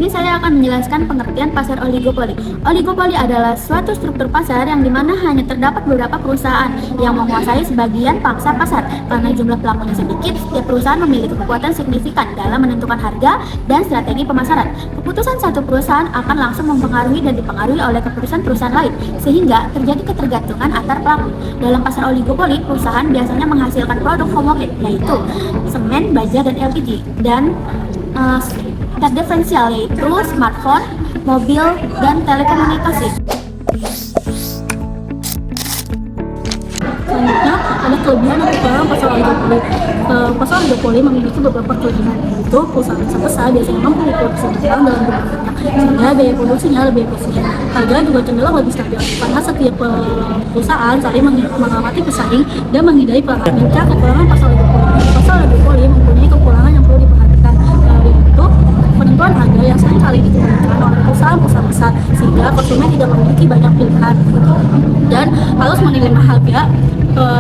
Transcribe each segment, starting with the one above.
sini saya akan menjelaskan pengertian pasar oligopoli. Oligopoli adalah suatu struktur pasar yang dimana hanya terdapat beberapa perusahaan yang menguasai sebagian pangsa pasar. Karena jumlah pelakunya sedikit, setiap perusahaan memiliki kekuatan signifikan dalam menentukan harga dan strategi pemasaran. Keputusan satu perusahaan akan langsung mempengaruhi dan dipengaruhi oleh keputusan perusahaan lain, sehingga terjadi ketergantungan antar pelaku. Dalam pasar oligopoli, perusahaan biasanya menghasilkan produk homogen, yaitu semen, baja, dan LPG, dan diferensial yaitu smartphone, mobil, dan telekomunikasi. Selanjutnya ada kelebihan dan kekurangan pasar oligopoli. Pasar oligopoli memiliki beberapa kelebihan, yaitu perusahaan besar biasanya mampu memproduksi barang dalam jumlah banyak, sehingga biaya produksinya lebih efisien. Harga juga cenderung lebih stabil karena setiap perusahaan saling mengamati pesaing dan menghindari pelanggan. Kekurangan pasar oligopoli mempunyai kekurangan yang perlu diperhatikan, yaitu penentuan harga yang sering kali ditentukan oleh perusahaan besar, sehingga konsumen tidak memiliki banyak pilihan dan harus menerima harga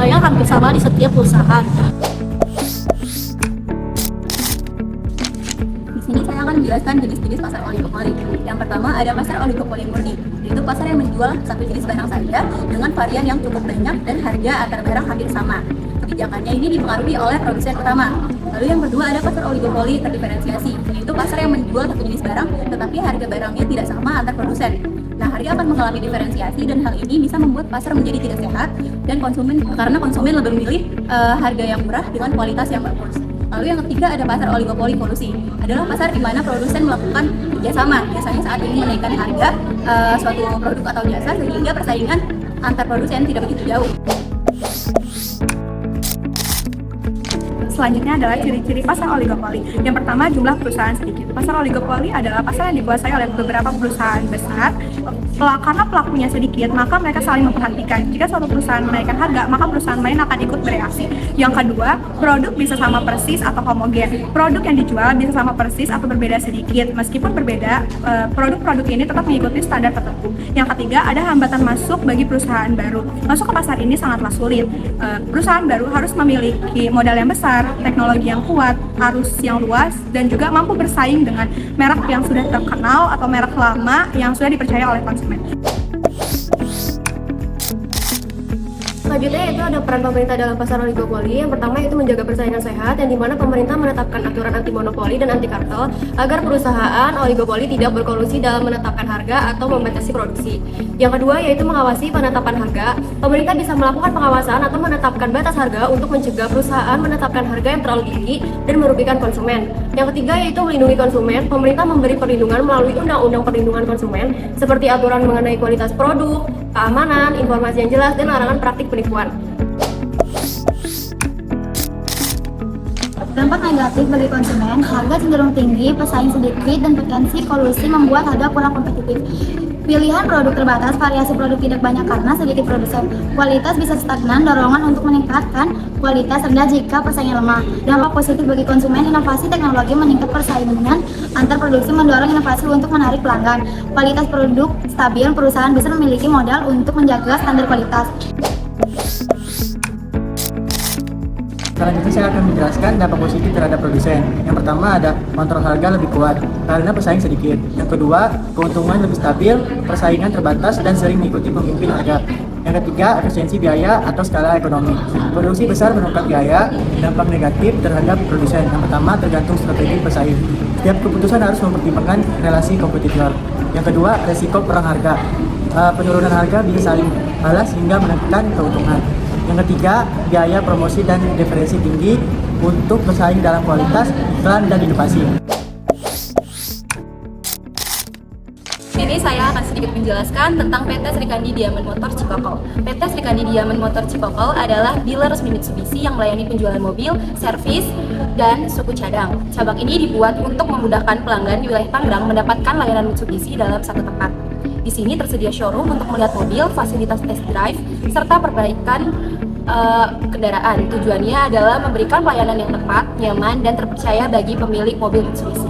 yang hampir sama di setiap perusahaan. Di sini saya akan menjelaskan jenis-jenis pasar oligopoli. Yang pertama ada pasar oligopoli murni, yaitu pasar yang menjual satu jenis barang saja dengan varian yang cukup banyak dan harga antar barang hampir sama. Kebijakannya ini dipengaruhi oleh produsen utama. Lalu yang kedua ada pasar oligopoli terdiferensiasi, yaitu pasar yang menjual satu jenis barang tetapi harga barangnya tidak sama antar produsen. Nah, harga akan mengalami diferensiasi dan hal ini bisa membuat pasar menjadi tidak sehat dan karena konsumen lebih memilih harga yang murah dengan kualitas yang bagus. Lalu yang ketiga ada pasar oligopoli kolusi, adalah pasar di mana produsen melakukan kerjasama, biasanya saat ini menaikkan harga suatu produk atau jasa sehingga persaingan antar produsen tidak begitu jauh. Selanjutnya adalah ciri-ciri pasar oligopoli. Yang pertama, jumlah perusahaan sedikit. Pasar oligopoli adalah pasar yang dikuasai oleh beberapa perusahaan besar. Karena pelakunya sedikit, maka mereka saling memperhatikan. Jika suatu perusahaan menaikkan harga, maka perusahaan lain akan ikut bereaksi. Yang kedua, produk bisa sama persis atau homogen. Produk yang dijual bisa sama persis atau berbeda sedikit. Meskipun berbeda, produk-produk ini tetap mengikuti standar tertentu. Yang ketiga, ada hambatan masuk bagi perusahaan baru. Masuk ke pasar ini sangatlah sulit. Perusahaan baru harus memiliki modal yang besar, teknologi yang kuat, arus yang luas, dan juga mampu bersaing dengan merek yang sudah terkenal atau merek lama yang sudah dipercaya oleh konsumen. Selanjutnya yaitu ada peran pemerintah dalam pasar oligopoli. Yang pertama yaitu menjaga persaingan sehat, yang dimana pemerintah menetapkan aturan anti monopoli dan anti kartel agar perusahaan oligopoli tidak berkolusi dalam menetapkan harga atau membatasi produksi. Yang kedua yaitu mengawasi penetapan harga. Pemerintah bisa melakukan pengawasan atau menetapkan batas harga untuk mencegah perusahaan menetapkan harga yang terlalu tinggi dan merugikan konsumen. Yang ketiga yaitu melindungi konsumen. Pemerintah memberi perlindungan melalui Undang-Undang Perlindungan Konsumen seperti aturan mengenai kualitas produk, keamanan, informasi yang jelas, dan larangan praktik penipuan. Dampak negatif bagi konsumen, harga cenderung tinggi, pesaing sedikit, dan potensi kolusi membuat harga kurang kompetitif. Pilihan produk terbatas, variasi produk tidak banyak karena sedikit produsen. Kualitas bisa stagnan, dorongan untuk meningkatkan kualitas rendah jika persaingan lemah. Dampak positif bagi konsumen, inovasi teknologi meningkat persaingan antar produksi, mendorong inovasi untuk menarik pelanggan. Kualitas produk stabil, perusahaan bisa memiliki modal untuk menjaga standar kualitas. Selanjutnya saya akan menjelaskan dampak positif terhadap produsen. Yang pertama ada kontrol harga lebih kuat karena pesaing sedikit. Yang kedua, keuntungan lebih stabil, persaingan terbatas dan sering mengikuti pemimpin harga. Yang ketiga, efisiensi biaya atau skala ekonomi. Produksi besar meningkat biaya, dampak negatif terhadap produsen. Yang pertama, tergantung strategi pesaing. Setiap keputusan harus mempertimbangkan relasi kompetitor. Yang kedua, resiko perang harga. Penurunan harga bisa saling balas hingga menekan keuntungan. Yang ketiga, biaya promosi dan diferensi tinggi untuk bersaing dalam kualitas, iklan, dan inovasi. Ini saya akan sedikit menjelaskan tentang PT Srikandi Diamond Motor Cikokol. PT Srikandi Diamond Motor Cikokol adalah dealer resmi Mitsubishi yang melayani penjualan mobil, servis, dan suku cadang. Cabang ini dibuat untuk memudahkan pelanggan di wilayah Tangerang mendapatkan layanan Mitsubishi dalam satu tempat. Di sini tersedia showroom untuk melihat mobil, fasilitas test drive, serta perbaikan kendaraan. Tujuannya adalah memberikan pelayanan yang tepat, nyaman, dan terpercaya bagi pemilik mobil Mitsubishi.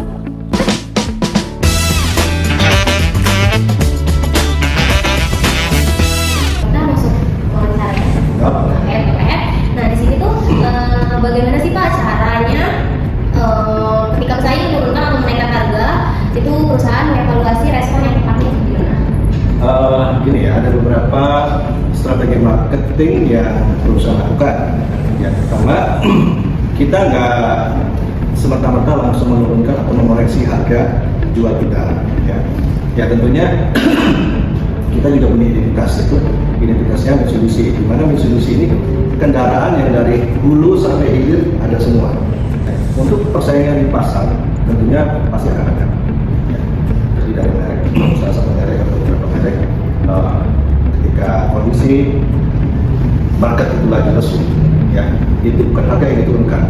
Kita masuk wawancara. Nah di sini tuh bagaimana sih Pak caranya ketika pesaing menurunkan atau menaikkan harga itu perusahaan penting yang perusahaan lakukan. Yang pertama, kita nggak semata-mata langsung menurunkan atau mengoreksi harga jual kita. Ya tentunya kita juga punya identitas, itu identitasnya Mitsubishi. Di mana Mitsubishi ini kendaraan yang dari hulu sampai hilir ada semua. Untuk persaingan di pasar tentunya pasti akan ada. Jadi dari merek, salah satu merek atau beberapa merek, ketika kondisi market itu lagi lesu, ya itu bukan harga yang diturunkan,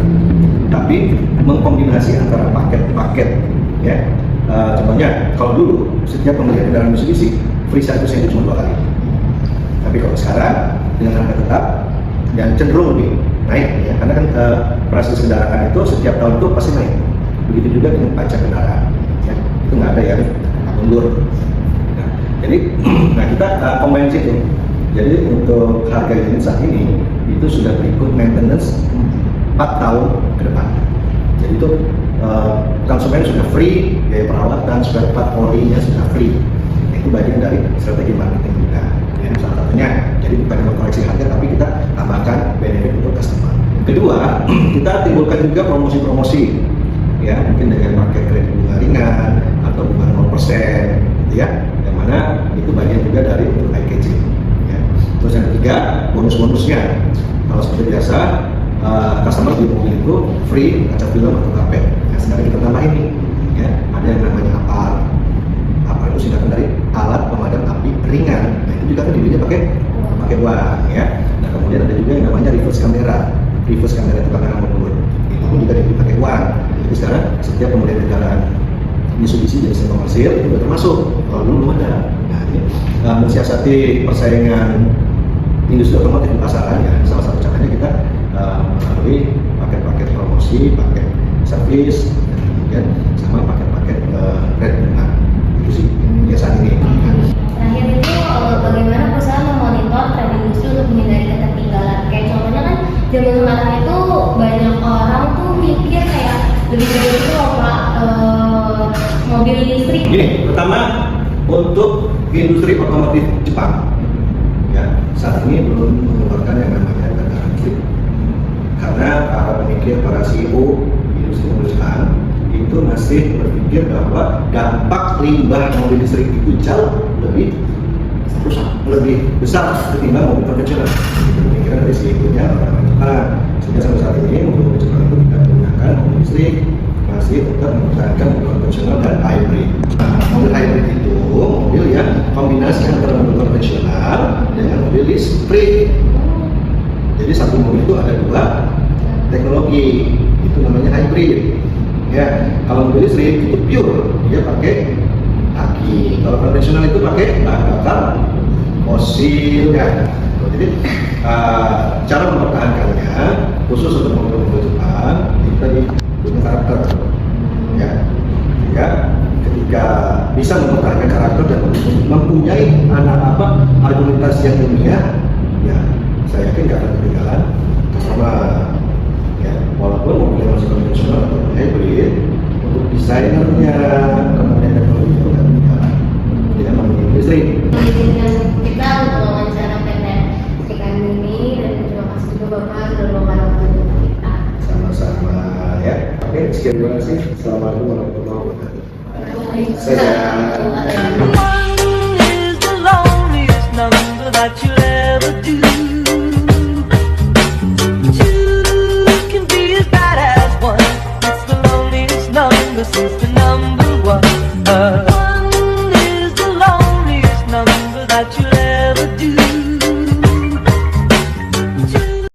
tapi mengkombinasi antara paket-paket, ya. Contohnya kalau dulu setiap pembelian kendaraan Mitsubishi free service itu cuma 2 kali, tapi kalau sekarang dengan harga tetap dan cenderung lebih naik, ya karena kan proses kendaraan itu setiap tahun itu pasti naik. Begitu juga dengan pajak kendaraan, ya itu nggak ada yang mundur. Nah, jadi kita combine situ. Jadi untuk harga unit saat ini itu sudah berikut maintenance 4 tahun ke depan. Jadi itu konsumen sudah free, biaya perawatan, spare part orinya sudah free. Itu bagian dari strategi marketing kita. Ya, salah satunya, jadi bukan mengkoreksi harga, tapi kita tambahkan benefit untuk customer. Kedua, kita timbulkan juga promosi-promosi, ya mungkin dengan pakai kredit bunga ringan atau bunga 0%, gitu ya. Yang mana itu bagian juga dari untuk packaging. Ya. Terus yang ketiga, bonus-bonusnya. Kalau seperti biasa, customer di mobil itu free kaca film atau karpet. Nah, sekarang kita tambah ini, ya ada yang namanya APAR. APAR itu singkatan dari alat pemadam api ringan. Nah itu juga kan dibelinya pakai uang, ya. Nah kemudian ada juga yang namanya reverse camera. Reverse camera itu kamera mundur. Itu pun juga dibeli pakai uang. Jadi sekarang setiap pembelian kendaraan Mitsubishi jenis komersil itu sudah termasuk. Kalau dulu belum ada. Nah ini mensiasati persaingan industri otomotif di pasaran, ya salah satu caranya kita melalui paket-paket promosi, paket servis, dan kemudian sama paket-paket kredit bunga. Itu sih biasanya ini. Terakhir itu bagaimana perusahaan memonitor tren industri untuk menghindari ketertinggalan. Kayak contohnya kan zaman sekarang itu banyak orang tuh mikir kayak lebih baik itu mobil listrik. Gini, pertama untuk industri otomotif Jepang, ya saat ini belum mengeluarkan yang namanya kendaraan listrik. Karena para pemikir, para CEO industri Jepang itu masih berpikir bahwa dampak limbah mobil listrik itu jauh lebih besar ketimbang mobil konvensional. Itu pemikiran dari CEO-nya orang Jepang. Sehingga sampai saat ini mobil Jepang itu tidak menggunakan mobil listrik, masih tetap menggunakan mobil konvensional dan hybrid. Nah, mobil hybrid itu mobil yang kombinasi antara mobil konvensional dengan mobil listrik. Jadi satu mobil itu ada 2 teknologi, itu namanya hybrid. Ya, kalau mobil listrik itu pure, dia pakai aki. Kalau konvensional itu pakai bahan bakar fosil, ya. Jadi cara mempertahankannya khusus untuk mobil-mobil Jepang itu tadi punya karakter, ya. Sehingga ketika bisa mempertahankan karakter dan mempunyai argumentasi yang ilmiah, ya saya yakin nggak akan ketinggalan sama. Ya, walaupun mobil masih konvensional atau hybrid, untuk desainernya kemudian teknologi itu nggak ketinggalan dengan memiliki listrik. Kita untuk wawancara PT Ikan ini, dan terima kasih juga Bapak sudah meluangkan waktu kita. Sama-sama, ya. Oke, sekian, terima kasih. Assalamualaikum warahmatullahi wabarakatuh. Saya. One is the loneliest number that you'll